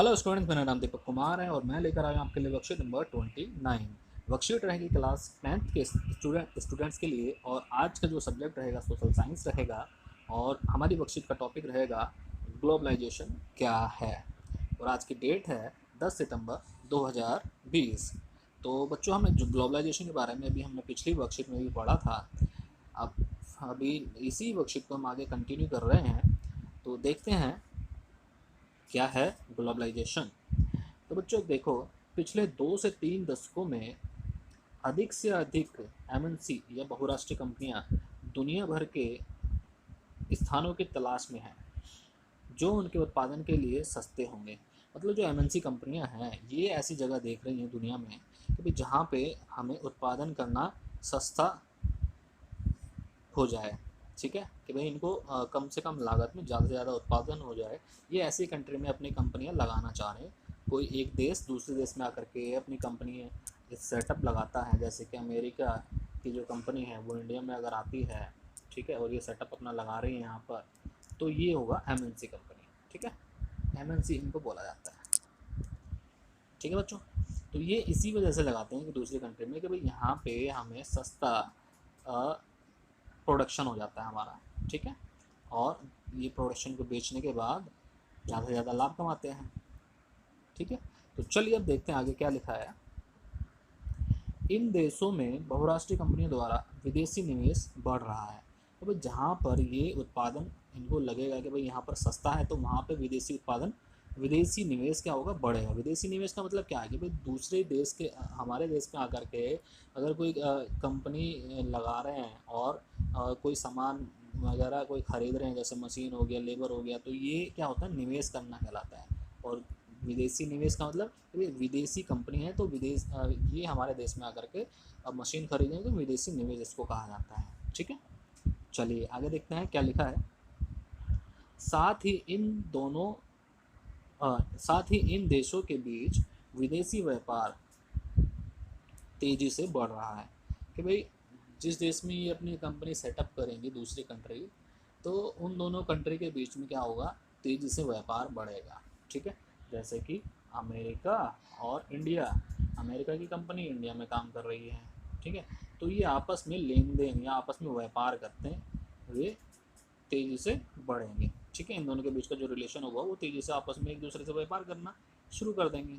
Hello students, मेरा नाम दीपक कुमार है और मैं लेकर आया हूँ आपके लिए वर्कशीट नंबर 29। वर्कशीट रहेगी क्लास 10th के स्टूडेंट्स के लिए। और आज का जो सब्जेक्ट रहेगा सोशल साइंस रहेगा और हमारी वर्कशीट का टॉपिक रहेगा ग्लोबलाइजेशन क्या है। और आज की डेट है 10 सितंबर 2020। तो बच्चों, हमने जो ग्लोबलाइजेशन के बारे में अभी हमने पिछली वर्कशीट में भी पढ़ा था, अब अभी इसी वर्कशीट को हम आगे कंटिन्यू कर रहे हैं। तो देखते हैं क्या है ग्लोबलाइजेशन। तो बच्चों देखो, पिछले 2 से 3 दशकों में अधिक से अधिक एमएनसी या बहुराष्ट्रीय कंपनियां दुनिया भर के स्थानों की तलाश में हैं जो उनके उत्पादन के लिए सस्ते होंगे। मतलब जो एमएनसी कंपनियां हैं ये ऐसी जगह देख रही हैं दुनिया में कि भाई जहाँ पे हमें उत्पादन करना सस्ता हो जाए। ठीक है कि भाई इनको कम से कम लागत में ज़्यादा से ज़्यादा उत्पादन हो जाए। ये ऐसी कंट्री में अपनी कंपनियां लगाना चाह रहे हैं। कोई एक देश दूसरे देश में आकर के अपनी कंपनी सेटअप लगाता है, जैसे कि अमेरिका की जो कंपनी है वो इंडिया में अगर आती है, ठीक है, और ये सेटअप अपना लगा रही है यहाँ पर, तो ये होगा एमएनसी कंपनी। ठीक है, एमएनसी इनको बोला जाता है। ठीक है बच्चों, तो ये इसी वजह से लगाते हैं कि दूसरी कंट्री में कि भाई यहाँ पे हमें सस्ता प्रोडक्शन हो जाता है हमारा। ठीक है, और ये प्रोडक्शन को बेचने के बाद ज़्यादा से ज़्यादा लाभ कमाते हैं। ठीक है, तो चलिए अब देखते हैं आगे क्या लिखा है। इन देशों में बहुराष्ट्रीय कंपनियों द्वारा विदेशी निवेश बढ़ रहा है। तो भाई जहाँ पर ये उत्पादन इनको लगेगा कि भाई यहाँ पर सस्ता है, तो वहाँ पर विदेशी उत्पादन, विदेशी निवेश क्या होगा, बढ़ेगा। विदेशी निवेश का मतलब क्या है कि भाई दूसरे देश के हमारे देश में आकर के अगर कोई कंपनी लगा रहे हैं और कोई सामान वगैरह कोई खरीद रहे हैं, जैसे मशीन हो गया, लेबर हो गया, तो ये क्या होता है, निवेश करना कहलाता है। और विदेशी निवेश का मतलब विदेशी कंपनी है तो विदेश ये हमारे देश में आकर के अब मशीन खरीदेंगे तो विदेशी निवेश इसको कहा जाता है। ठीक है, चलिए आगे देखते हैं क्या लिखा है। साथ ही इन दोनों साथ ही इन देशों के बीच विदेशी व्यापार तेजी से बढ़ रहा है। कि भाई जिस देश में ये अपनी कंपनी सेटअप करेंगी दूसरी कंट्री, तो उन दोनों कंट्री के बीच में क्या होगा, तेज़ी से व्यापार बढ़ेगा। ठीक है, जैसे कि अमेरिका और इंडिया, अमेरिका की कंपनी इंडिया में काम कर रही है। ठीक है, तो ये आपस में लेन देन या आपस में व्यापार करते हैं, वे तेज़ी से बढ़ेंगे। ठीक है, इन दोनों के बीच का जो रिलेशन होगा वो तेज़ी से आपस में एक दूसरे से व्यापार करना शुरू कर देंगे।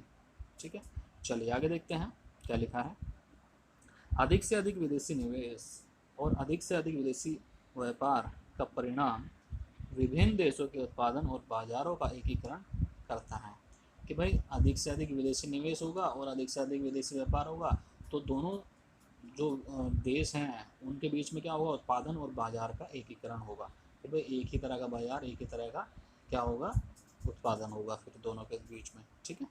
ठीक है, चलिए आगे देखते हैं क्या लिखा है। अधिक से अधिक विदेशी निवेश और अधिक से अधिक विदेशी व्यापार का परिणाम विभिन्न देशों के उत्पादन और बाजारों का एकीकरण करता है। कि भाई अधिक से अधिक विदेशी निवेश होगा और अधिक से अधिक विदेशी व्यापार होगा, तो दोनों जो देश हैं उनके बीच में क्या होगा, उत्पादन और बाजार का एकीकरण होगा। कि भाई एक ही तरह का बाजार, एक ही तरह का क्या होगा, उत्पादन होगा फिर दोनों के बीच में। ठीक है,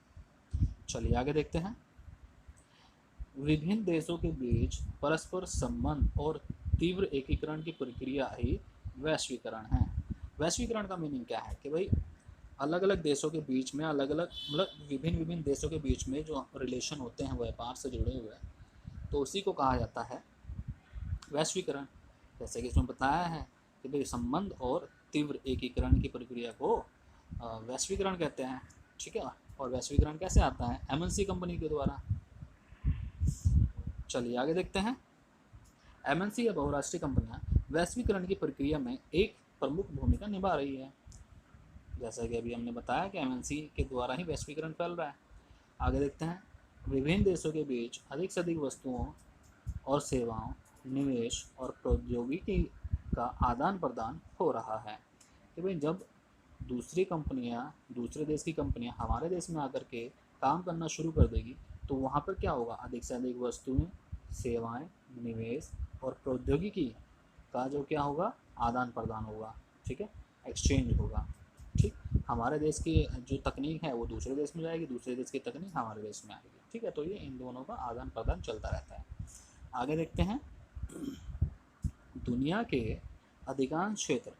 चलिए आगे देखते हैं। विभिन्न देशों के बीच परस्पर संबंध और तीव्र एकीकरण की प्रक्रिया ही वैश्वीकरण है। वैश्वीकरण का मीनिंग क्या है कि भाई अलग अलग देशों के बीच में अलग अलग, मतलब विभिन्न विभिन्न देशों के बीच में जो रिलेशन होते हैं व्यापार से जुड़े हुए, तो उसी को कहा जाता है वैश्वीकरण। जैसे कि इसमें बताया है कि भाई संबंध और तीव्र एकीकरण की प्रक्रिया को वैश्वीकरण कहते हैं। ठीक है, और वैश्वीकरण कैसे आता है, एमएनसी कंपनी के द्वारा। चलिए आगे देखते हैं। एमएनसी या बहुराष्ट्रीय कंपनियां वैश्वीकरण की प्रक्रिया में एक प्रमुख भूमिका निभा रही है। जैसा कि अभी हमने बताया कि एमएनसी के द्वारा ही वैश्वीकरण फैल रहा है। आगे देखते हैं। विभिन्न देशों के बीच अधिक से अधिक वस्तुओं और सेवाओं, निवेश और प्रौद्योगिकी का आदान प्रदान हो रहा है। कि भाई जब दूसरी कंपनियां, दूसरे देश की कंपनियां हमारे देश में आकर के काम करना शुरू कर देगी, तो वहाँ पर क्या होगा, अधिक से अधिक वस्तुएं, सेवाएं, निवेश और प्रौद्योगिकी का जो क्या होगा, आदान प्रदान होगा। ठीक है, एक्सचेंज होगा। ठीक, हमारे देश की जो तकनीक है वो दूसरे देश में जाएगी, दूसरे देश की तकनीक हमारे देश में आएगी। ठीक है, तो ये इन दोनों का आदान प्रदान चलता रहता है। आगे देखते हैं। दुनिया के अधिकांश क्षेत्र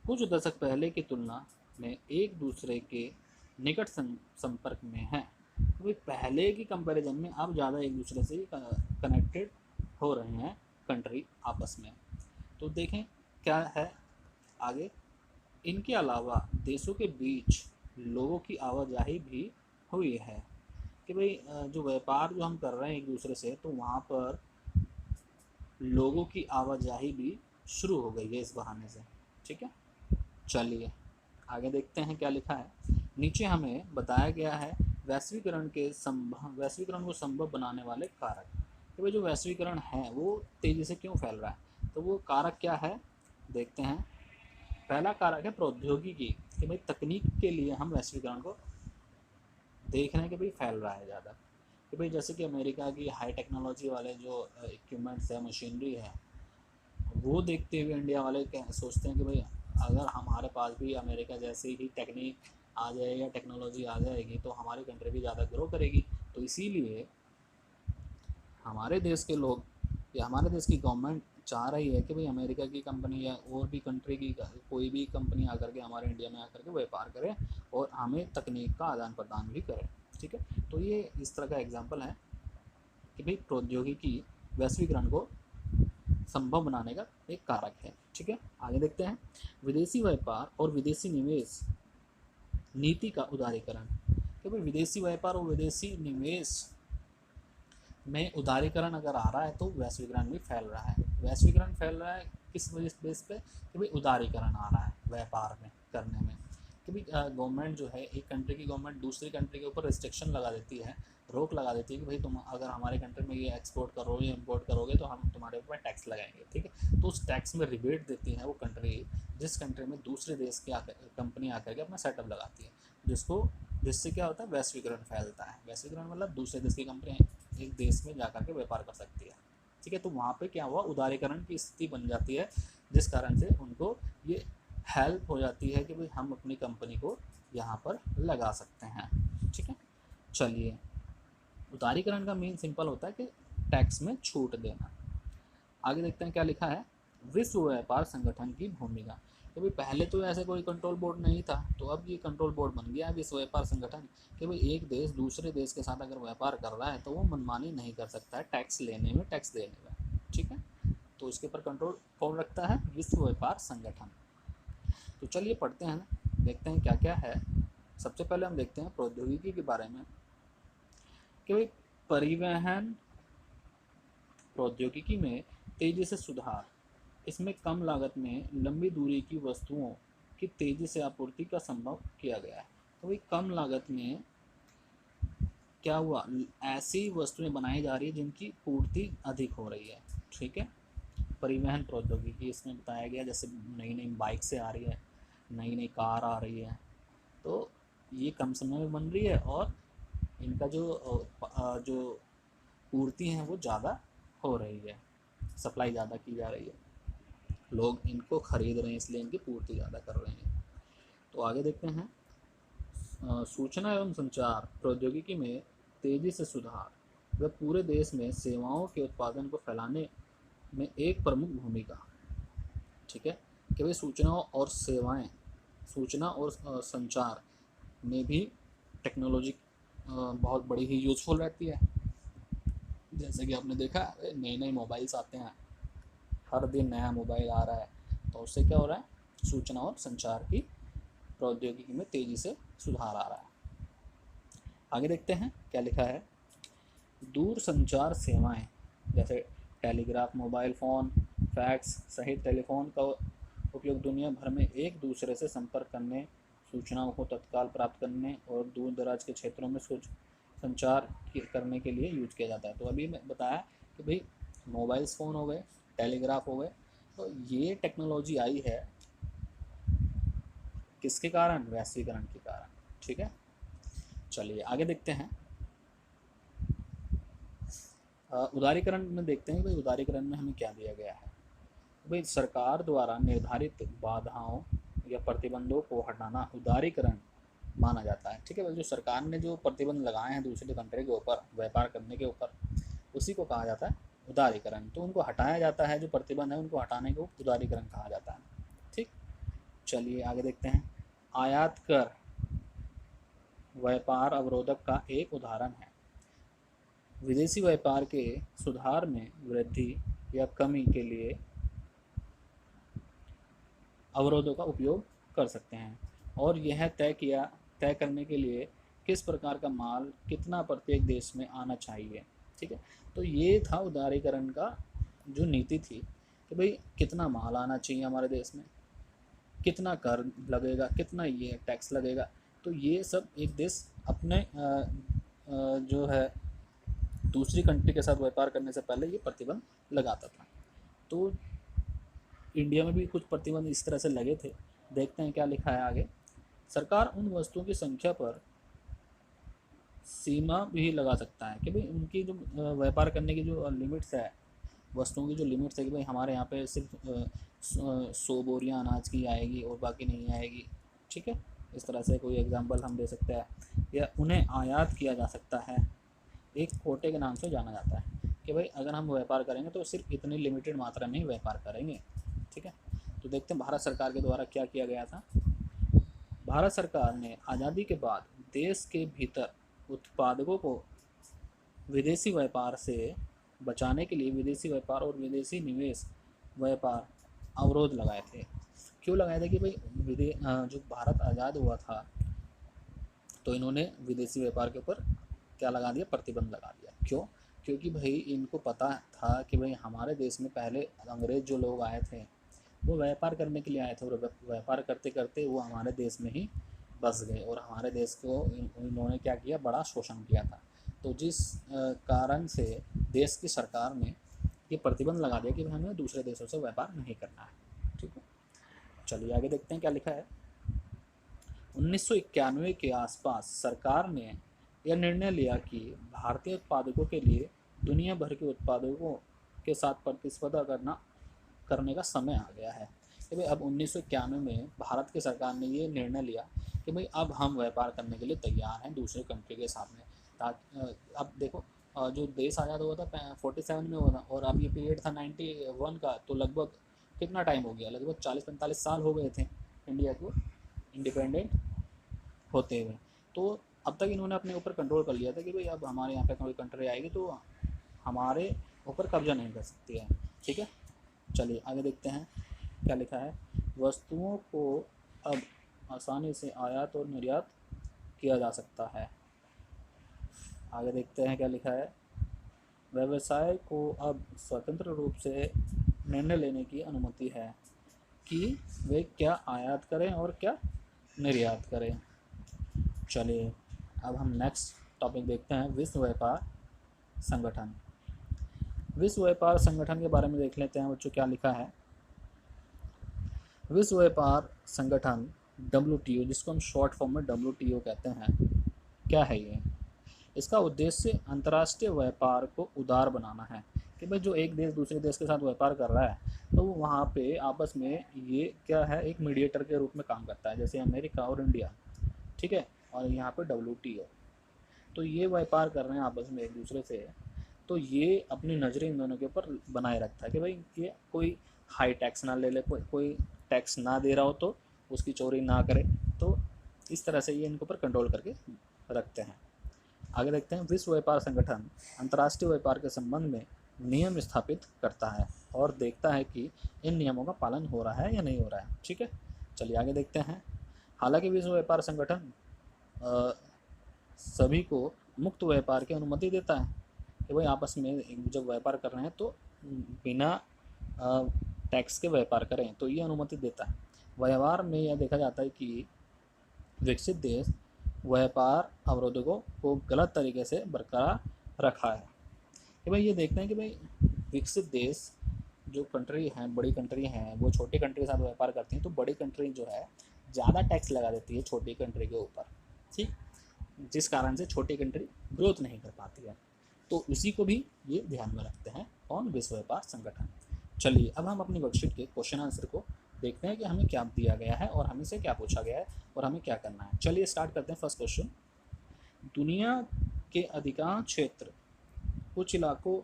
कुछ दशक पहले की तुलना में एक दूसरे के निकट संपर्क में हैं। तो पहले की कंपैरिजन में अब ज़्यादा एक दूसरे से कनेक्टेड हो रहे हैं कंट्री आपस में। तो देखें क्या है आगे। इनके अलावा देशों के बीच लोगों की आवाजाही भी हुई है। कि भाई जो व्यापार जो हम कर रहे हैं एक दूसरे से, तो वहाँ पर लोगों की आवाजाही भी शुरू हो गई है इस बहाने से। ठीक है, चलिए आगे देखते हैं क्या लिखा है। नीचे हमें बताया गया है वैश्वीकरण को संभव बनाने वाले कारक। कि भाई जो वैश्वीकरण है वो तेज़ी से क्यों फैल रहा है, तो वो कारक क्या है देखते हैं। पहला कारक है प्रौद्योगिकी। कि भाई तकनीक के लिए हम वैश्वीकरण को देख रहे हैं कि भाई फैल रहा है ज़्यादा। कि भाई जैसे कि अमेरिका की हाई टेक्नोलॉजी वाले जो इक्विपमेंट्स है, मशीनरी है, वो देखते हुए इंडिया वाले सोचते हैं कि भाई अगर हमारे पास भी अमेरिका जैसी ही टेक्निक आ जाए या टेक्नोलॉजी आ जाएगी तो हमारी कंट्री भी ज़्यादा ग्रो करेगी। तो इसीलिए हमारे देश के लोग या हमारे देश की गवर्नमेंट चाह रही है कि भाई अमेरिका की कंपनी या और भी कंट्री की कोई भी कंपनी आकर के हमारे इंडिया में आकर के व्यापार करे और हमें तकनीक का आदान प्रदान भी करे। ठीक है, तो ये इस तरह का एग्जाम्पल है कि भाई प्रौद्योगिकी वैश्वीकरण को संभव बनाने का एक कारक है। ठीक है, आगे देखते हैं। विदेशी व्यापार और विदेशी निवेश नीति का उदारीकरण। कि भाई विदेशी व्यापार और विदेशी निवेश में उदारीकरण अगर आ रहा है तो वैश्वीकरण भी फैल रहा है। वैश्वीकरण फैल रहा है किस बेस पे, कि भाई उदारीकरण आ रहा है व्यापार में करने में। कि भाई गवर्नमेंट जो है, एक कंट्री की गवर्नमेंट दूसरी कंट्री के ऊपर रिस्ट्रिक्शन लगा देती है, रोक लगा देती है कि भाई तुम अगर हमारे कंट्री में ये एक्सपोर्ट करोगे या इम्पोर्ट करोगे तो हम तुम्हारे ऊपर टैक्स लगाएंगे। ठीक है, तो उस टैक्स में रिबेट देती है वो कंट्री, जिस कंट्री में दूसरे देश की कंपनी आकर के अपना सेटअप लगाती है, जिससे क्या होता है, वैश्वीकरण फैलता है। वैश्वीकरण मतलब दूसरे देश की कंपनी एक देश में जाकर के व्यापार कर सकती है। ठीक है, तो वहाँ पे क्या हुआ, उदारीकरण की स्थिति बन जाती है, जिस कारण से उनको ये हेल्प हो जाती है कि भाई हम अपनी कंपनी को यहाँ पर लगा सकते हैं। ठीक है, चलिए उदारीकरण का मेन सिंपल होता है कि टैक्स में छूट देना। आगे देखते हैं क्या लिखा है। विश्व व्यापार संगठन की भूमिका। कि भाई पहले तो ऐसे कोई कंट्रोल बोर्ड नहीं था, तो अब ये कंट्रोल बोर्ड बन गया है विश्व व्यापार संगठन। कि भाई एक देश दूसरे देश के साथ अगर व्यापार कर रहा है तो वो मनमानी नहीं कर सकता है टैक्स लेने में, टैक्स देने में। ठीक है, तो इसके ऊपर कंट्रोल कौन रखता है, विश्व व्यापार संगठन। तो चलिए पढ़ते हैं, देखते हैं क्या क्या है। सबसे पहले हम देखते हैं प्रौद्योगिकी के बारे में। कि भाई परिवहन प्रौद्योगिकी में तेजी से सुधार, इसमें कम लागत में लंबी दूरी की वस्तुओं की तेजी से आपूर्ति का संभव किया गया है। तो भाई कम लागत में क्या हुआ, ऐसी वस्तुएं बनाई जा रही है जिनकी पूर्ति अधिक हो रही है। ठीक है, परिवहन प्रौद्योगिकी इसमें बताया गया, जैसे नई नई बाइक से आ रही है, नई नई कार आ रही है, तो ये कम समय में बन रही है और इनका जो पूर्ति है वो ज़्यादा हो रही है, सप्लाई ज़्यादा की जा रही है, लोग इनको खरीद रहे हैं इसलिए इनकी पूर्ति ज़्यादा कर रहे हैं। तो आगे देखते हैं। सूचना एवं संचार प्रौद्योगिकी में तेजी से सुधार व पूरे देश में सेवाओं के उत्पादन को फैलाने में एक प्रमुख भूमिका। ठीक है, कि भाई सूचना और संचार में भी टेक्नोलॉजी बहुत बड़ी ही यूज़फुल रहती है। जैसे कि आपने देखा नए नए मोबाइल्स आते हैं, हर दिन नया मोबाइल आ रहा है, तो उससे क्या हो रहा है, सूचना और संचार की प्रौद्योगिकी में तेज़ी से सुधार आ रहा है। आगे देखते हैं क्या लिखा है। दूर संचार सेवाएं जैसे टेलीग्राफ, मोबाइल फ़ोन, फैक्स सहित टेलीफोन का उपयोग दुनिया भर में एक दूसरे से संपर्क करने, सूचनाओं को तत्काल प्राप्त करने और दूर दराज के क्षेत्रों में संचार करने के लिए यूज किया जाता है। तो अभी मैं बताया कि भाई मोबाइल फ़ोन हो गए, टेलीग्राफ हो गए, तो ये टेक्नोलॉजी आई है किसके कारण, वैश्वीकरण के कारण। ठीक है, चलिए आगे देखते हैं। उदारीकरण में देखते हैं भाई उदारीकरण में हमें क्या दिया गया है। भाई सरकार द्वारा निर्धारित बाधाओं या प्रतिबंधों को हटाना उदारीकरण माना जाता है। ठीक है, भाई जो सरकार ने जो प्रतिबंध लगाए हैं दूसरी कंट्री के ऊपर व्यापार करने के ऊपर, उसी को कहा जाता है उदारीकरण। तो उनको हटाया जाता है, जो प्रतिबंध है उनको हटाने को उदारीकरण कहा जाता है। ठीक, चलिए आगे देखते हैं। आयात कर व्यापार अवरोधक का एक उदाहरण है। विदेशी व्यापार के सुधार में वृद्धि या कमी के लिए अवरोधों का उपयोग कर सकते हैं और यह तय करने के लिए किस प्रकार का माल कितना प्रत्येक देश में आना चाहिए। ठीक है, तो ये था उदारीकरण का जो नीति थी कि भाई कितना माल आना चाहिए हमारे देश में, कितना कर लगेगा, कितना ये टैक्स लगेगा। तो ये सब एक देश अपने जो है दूसरी कंट्री के साथ व्यापार करने से पहले ये प्रतिबंध लगाता था। तो इंडिया में भी कुछ प्रतिबंध इस तरह से लगे थे। देखते हैं क्या लिखा है आगे। सरकार उन वस्तुओं की संख्या पर सीमा भी लगा सकता है कि भाई उनकी जो व्यापार करने की जो लिमिट्स है, वस्तुओं की जो लिमिट्स है कि भाई हमारे यहाँ पे सिर्फ 100 बोरियाँ अनाज की आएगी और बाकी नहीं आएगी। ठीक है, इस तरह से कोई एग्जांपल हम दे सकते हैं। या उन्हें आयात किया जा सकता है, एक कोटे के नाम से जाना जाता है कि भाई अगर हम व्यापार करेंगे तो सिर्फ इतनी लिमिटेड मात्रा में ही व्यापार करेंगे। ठीक है, तो देखते हैं भारत सरकार के द्वारा क्या किया गया था। भारत सरकार ने आज़ादी के बाद देश के भीतर उत्पादकों को विदेशी व्यापार से बचाने के लिए विदेशी व्यापार और विदेशी निवेश व्यापार अवरोध लगाए थे। क्यों लगाए थे कि भाई जो भारत आज़ाद हुआ था तो इन्होंने विदेशी व्यापार के ऊपर क्या लगा दिया, प्रतिबंध लगा दिया। क्यों? क्योंकि भाई इनको पता था कि भाई हमारे देश में पहले अंग्रेज़ जो लोग आए थे वो व्यापार करने के लिए आए थे और व्यापार करते करते वो हमारे देश में ही बस गए और हमारे देश को इन्होंने क्या किया, बड़ा शोषण किया था। तो जिस कारण से देश की सरकार ने ये प्रतिबंध लगा दिया कि हमें दूसरे देशों से व्यापार नहीं करना है। ठीक है, चलिए आगे देखते हैं क्या लिखा है। 1991 के आसपास सरकार ने यह निर्णय लिया कि भारतीय उत्पादकों के लिए दुनिया भर के उत्पादकों के साथ प्रतिस्पर्धा करने का समय आ गया है कि भाई अब 1991 में भारत की सरकार ने ये निर्णय लिया कि भाई अब हम व्यापार करने के लिए तैयार हैं दूसरे कंट्री के साथ में। ताकि अब देखो जो देश आज़ाद हुआ था 47 में हुआ था और अब ये पीरियड था 91 का, तो लगभग कितना टाइम हो गया, लगभग 40-45 साल हो गए थे इंडिया को इंडिपेंडेंट होते हुए। तो अब तक इन्होंने अपने ऊपर कंट्रोल कर लिया था कि भाई अब हमारे यहाँ पे कोई कंट्री आएगी तो हमारे ऊपर कब्जा नहीं कर सकती है। ठीक है, चलिए आगे देखते हैं क्या लिखा है। वस्तुओं को अब आसानी से आयात और निर्यात किया जा सकता है। आगे देखते हैं क्या लिखा है। व्यवसाय को अब स्वतंत्र रूप से निर्णय लेने की अनुमति है कि वे क्या आयात करें और क्या निर्यात करें। चलिए अब हम नेक्स्ट टॉपिक देखते हैं, विश्व व्यापार संगठन। विश्व व्यापार संगठन के बारे में देख लेते हैं बच्चों क्या लिखा है। विश्व व्यापार संगठन WTO, जिसको हम शॉर्ट फॉर्म में WTO कहते हैं, क्या है ये? इसका उद्देश्य अंतर्राष्ट्रीय व्यापार को उदार बनाना है कि भाई जो एक देश दूसरे देश के साथ व्यापार कर रहा है तो वहाँ पे आपस में ये क्या है, एक मीडिएटर के रूप में काम करता है, जैसे अमेरिका और इंडिया। ठीक है, और यहाँ पे WTO, तो ये व्यापार कर रहे हैं आपस में एक दूसरे से, तो ये अपनी नज़रें इन दोनों के ऊपर बनाए रखता है कि भाई ये कोई हाई टैक्स ना ले ले, कोई टैक्स ना दे रहा हो तो उसकी चोरी ना करे। तो इस तरह से ये इनके ऊपर कंट्रोल करके रखते हैं। आगे देखते हैं। विश्व व्यापार संगठन अंतर्राष्ट्रीय व्यापार के संबंध में नियम स्थापित करता है और देखता है कि इन नियमों का पालन हो रहा है या नहीं हो रहा है। ठीक है, चलिए आगे देखते हैं। हालांकि विश्व व्यापार संगठन सभी को मुक्त व्यापार की अनुमति देता है कि भाई आपस में जब व्यापार कर रहे हैं तो बिना टैक्स के व्यापार करें, तो ये अनुमति देता है। व्यवहार में यह देखा जाता है कि विकसित देश व्यापार अवरोधों को गलत तरीके से बरकरार रखा है कि भाई ये देखते हैं कि भाई विकसित देश जो कंट्री हैं, बड़ी कंट्री हैं, वो छोटी कंट्री के साथ व्यापार करती हैं, तो बड़ी कंट्री जो है ज़्यादा टैक्स लगा देती है छोटी कंट्री के ऊपर। ठीक, जिस कारण से छोटी कंट्री ग्रोथ नहीं कर पाती है। तो उसी को भी ये ध्यान में रखते हैं कौन, विश्व व्यापार संगठन। चलिए अब हम अपनी वर्कशीट के क्वेश्चन आंसर को देखते हैं कि हमें क्या दिया गया है और हमें से क्या पूछा गया है और हमें क्या करना है। चलिए स्टार्ट करते हैं। फर्स्ट क्वेश्चन, दुनिया के अधिकांश क्षेत्र कुछ इलाकों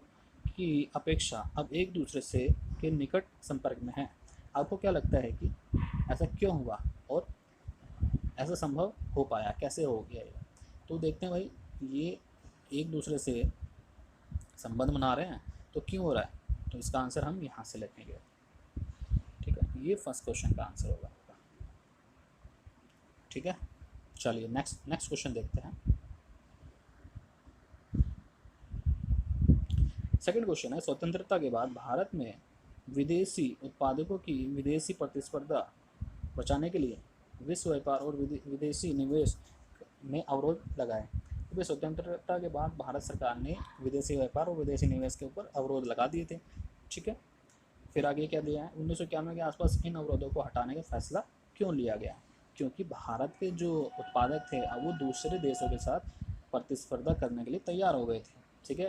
की अपेक्षा अब एक दूसरे से के निकट संपर्क में हैं। आपको क्या लगता है कि ऐसा क्यों हुआ और ऐसा संभव हो पाया, कैसे हो गया ये? तो देखते हैं भाई ये एक दूसरे से संबंध बना रहे हैं तो क्यों हो रहा है, तो इसका आंसर हम यहाँ से लिखेंगे। ठीक है, ये फर्स्ट क्वेश्चन का आंसर होगा। ठीक है, चलिए नेक्स्ट क्वेश्चन देखते हैं। सेकंड क्वेश्चन है, स्वतंत्रता के बाद भारत में विदेशी उत्पादकों की विदेशी प्रतिस्पर्धा बचाने के लिए विश्व व्यापार और विदेशी निवेश में अवरोध लगाए। तो स्वतंत्रता के बाद भारत सरकार ने विदेशी व्यापार और विदेशी निवेश के ऊपर अवरोध लगा दिए थे। ठीक है, फिर आगे क्या दिया है, 1991 के आसपास इन अवरोधों को हटाने का फैसला क्यों लिया गया? क्योंकि भारत के जो उत्पादक थे अब वो दूसरे देशों के साथ प्रतिस्पर्धा करने के लिए तैयार हो गए थे। ठीक है,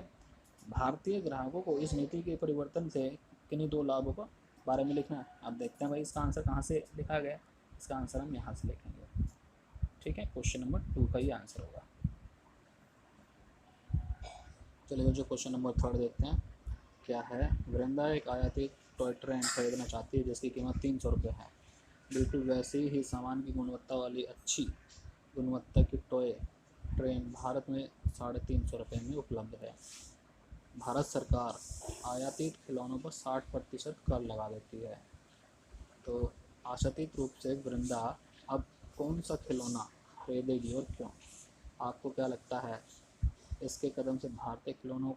भारतीय ग्राहकों को इस नीति के परिवर्तन से किन्हीं दो लाभों का बारे में लिखना है। अब देखते हैं भाई इसका आंसर कहाँ से लिखा गया। इसका आंसर हम यहाँ से लिखेंगे। ठीक है, क्वेश्चन नंबर 2 का ही आंसर होगा। चलिए जो क्वेश्चन नंबर 3 देखते हैं क्या है। वृंदा एक आयातित टॉय ट्रेन खरीदना चाहती है जिसकी कीमत 300 रुपये है। बिल्कुल वैसे ही सामान की गुणवत्ता वाली अच्छी गुणवत्ता की टॉय ट्रेन भारत में 350 रुपये में उपलब्ध है। भारत सरकार आयातित खिलौनों पर 60% कर लगा देती है। तो आशातीत रूप से वृंदा अब कौन सा खिलौना खरीदेगी और क्यों? आपको क्या लगता है इसके कदम से भारतीय खिलौनों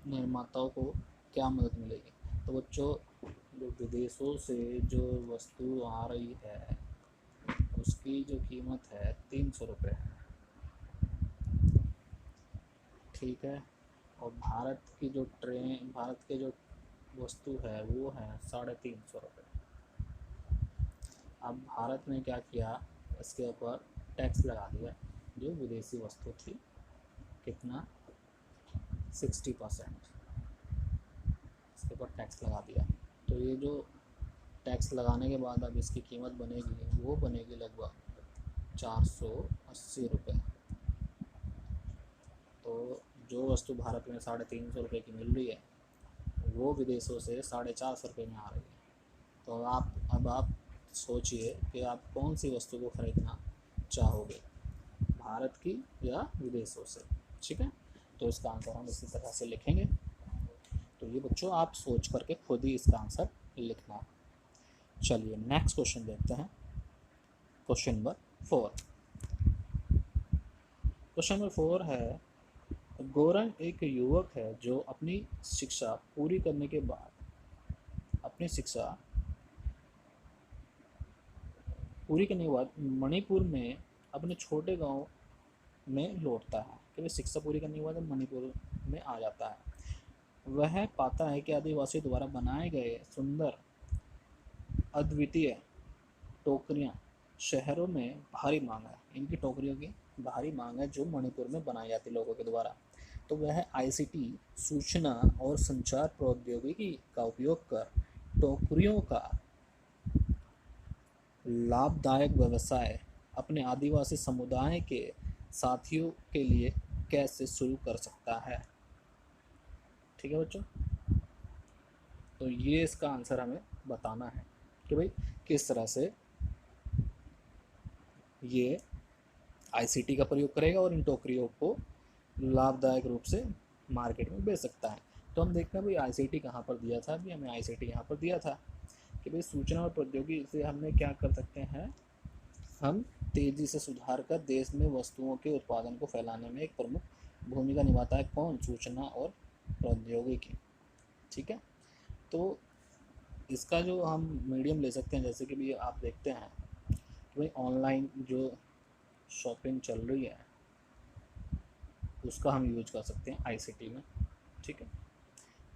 निर्माताओं को क्या मदद मिलेगी? तो बच्चों जो विदेशों से जो वस्तु आ रही है उसकी जो कीमत है 300 रुपये है। ठीक है, और भारत की जो वस्तु है वो है 350 रुपये। अब भारत ने क्या किया, इसके ऊपर टैक्स लगा दिया। जो विदेशी वस्तु थी कितना 60% इसके ऊपर टैक्स लगा दिया। तो ये जो टैक्स लगाने के बाद अब इसकी कीमत बनेगी वो बनेगी लगभग 480 रुपये। तो जो वस्तु भारत में 350 रुपये की मिल रही है वो विदेशों से 450 रुपये में आ रही है। तो आप सोचिए कि आप कौन सी वस्तु को खरीदना चाहोगे, भारत की या विदेशों से। ठीक है, तो इसका आंसर हम इसी तरह से लिखेंगे। तो ये बच्चों आप सोच करके खुद ही इसका आंसर लिखना। चलिए नेक्स्ट क्वेश्चन देखते हैं। Question number 4। क्वेश्चन नंबर 4 है, गौरंग एक युवक है जो अपनी शिक्षा पूरी करने के बाद मणिपुर में अपने छोटे गांव में लौटता है। कि शिक्षा पूरी करने के बाद मणिपुर में आ जाता है। वह पाता है कि आदिवासी द्वारा बनाए गए सुंदर अद्वितीय टोकरियां शहरों में भारी मांग है। इनकी टोकरियों की भारी मांग है जो मणिपुर में बनाई जाती लोगों के द्वारा। तो वह आईसीटी सूचना और संचार प्रौद्योगिकी का उपयोग कर टोकरियों का लाभदायक व्यवसाय अपने आदिवासी समुदाय के साथियों के लिए कैसे शुरू कर सकता है। ठीक है बच्चों, तो ये इसका आंसर हमें बताना है कि भाई किस तरह से ये आईसीटी का प्रयोग करेगा और इन टोकरियों को लाभदायक रूप से मार्केट में बेच सकता है। तो हम देखते हैं भाई आईसीटी कहाँ पर दिया था। अभी हमें आईसीटी यहाँ पर दिया था कि भाई सूचना और प्रौद्योगिकी से हमने क्या कर सकते हैं, हम तेज़ी से सुधार कर देश में वस्तुओं के उत्पादन को फैलाने में एक प्रमुख भूमिका निभाता है। कौन? सूचना और प्रौद्योगिकी। ठीक है, तो इसका जो हम मीडियम ले सकते हैं, जैसे कि भी आप देखते हैं तो भाई ऑनलाइन जो शॉपिंग चल रही है उसका हम यूज कर सकते हैं आईसीटी में। ठीक है,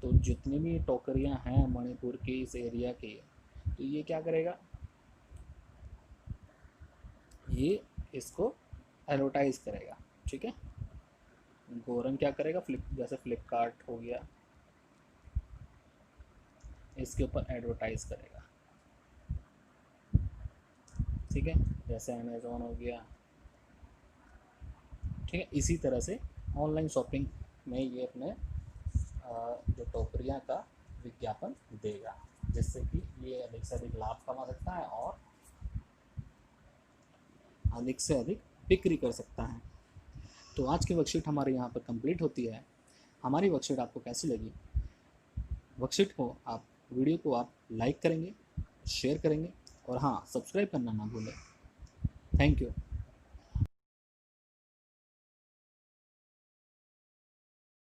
तो जितनी भी टोकरियां हैं मणिपुर की इस एरिया की, तो ये क्या करेगा, ये इसको एडवर्टाइज करेगा। ठीक है, गौरंग क्या करेगा, जैसे फ्लिपकार्ट हो गया इसके ऊपर एडवर्टाइज करेगा। ठीक है, जैसे अमेज़ॉन हो गया। ठीक है, इसी तरह से ऑनलाइन शॉपिंग में ये अपने जो टोकरियां का विज्ञापन देगा जिससे कि ये अधिक से अधिक लाभ कमा सकता है और अधिक से अधिक बिक्री कर सकता है। तो आज की वर्कशीट हमारे यहाँ पर कंप्लीट होती है। हमारी वर्कशीट आपको कैसी लगी? वर्कशीट को आप वीडियो को आप लाइक करेंगे, शेयर करेंगे और हाँ सब्सक्राइब करना ना भूलें। Thank you.